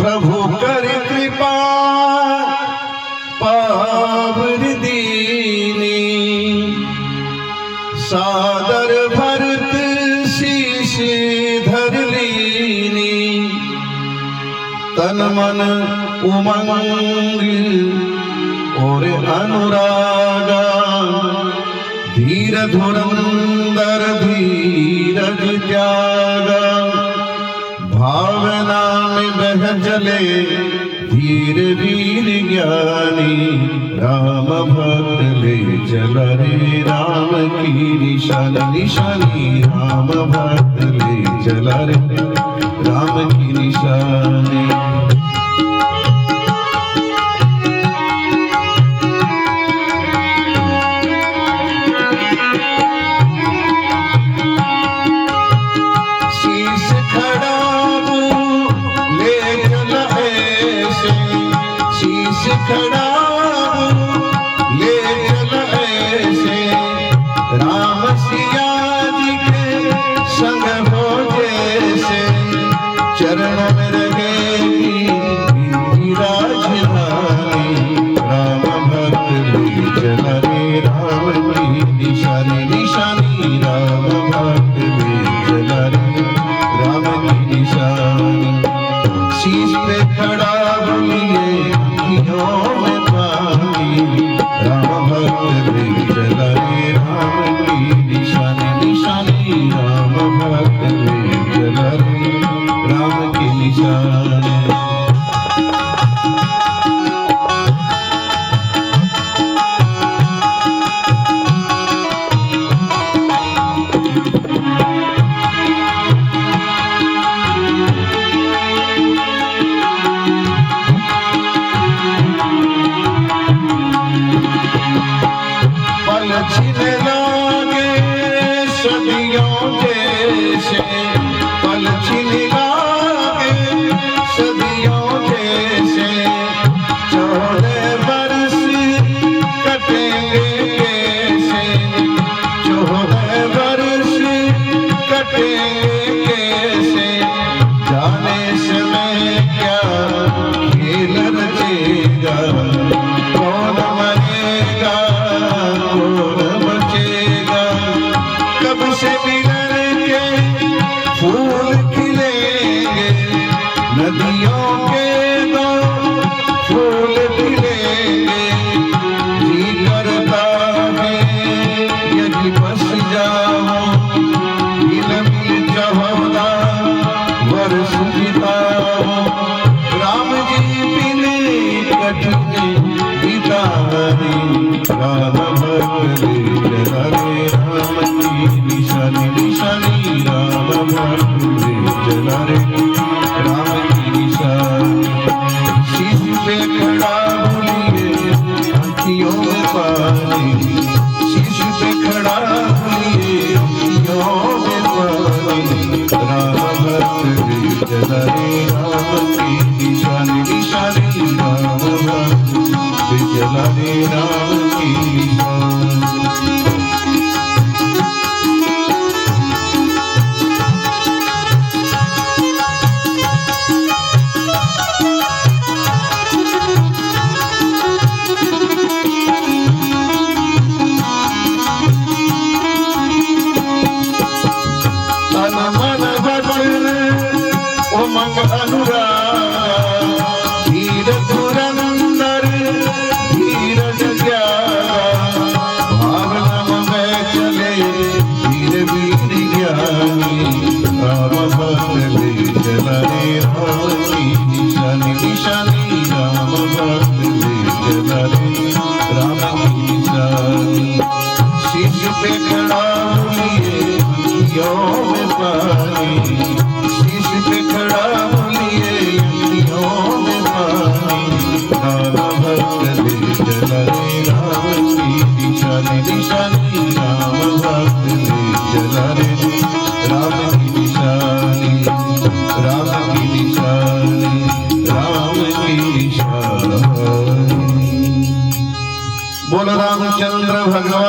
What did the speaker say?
प्रभु कर कृपा पावन दीनी, सादर भरत शीश धर लीनी। तन मन उमंग और अनुरागा, धीर धुरंदर धीरज त्यागा। भावना में बह चले धीर वीर ज्ञानी, राम भक्त ले चल रे राम की निशानी निशानी। राम भक्त ले चल रे राम की निशानी। खड़ा ले चल ऐसे, राम सिया जी के संग हो जैसे। चरण में रहेगी राजधानी, राम भक्त ले चल रे राम की निशानी निशानी। राम भक्त ले चल रे राम की निशानी। शीश पे खड़ा बोलिए में पानी, राम भक्त ले चल रे राम की निशानी निशानी। राम भक्त ले चल रे राम की निशानी। छिने लागे सदियों जैसे, पल छिने लागे सदियों जैसे। 14 बरस कटेंगे कैसे, 14 बरस कटेंगे कैसे। जाने समय क्या खेल रचेगा, कौन मरेगा कौन बचेगा। कब से मिलन के फूल खिलेंगे, नदियों के दो फूल खिलेंगे। जी करता है यदि बस जाओ, मिल मिल 14 वर्ष बिताओ। राम जी बिन कठिन बितानी, राम भक्त ले चल रे राम की निशानी निशानी। राम भक्त ले चल रे राम की निशानी। शीश पे खड़ा बोलिए अखियों में पानी, शीश पे खड़ा बोलिए अखियों में पानी। राम भक्त ले चल रे राम की निशानी निशानी। राम भक्त ले चल रे राम की निशानी। तन मन वचन उमंग अनुराग, धीर धुरंदर धीरज त्यागा। भावना में चले धीर वीर ज्ञानी, राम भक्त ले चल रे राम की निशानी निशानी। राम भक्त ले चल रे राम की निशानी। शीश पे खड़ा बोलिए अखियों में पानी, शीश पे खड़ा बोलिए अखियों में पानी। राम भक्त ले चल रे राम की निशानी निशानी। राम भक्त ले चल रे राम की निशानी, राम की निशानी, राम की निशानी। बोल रामचंद्र भगवान।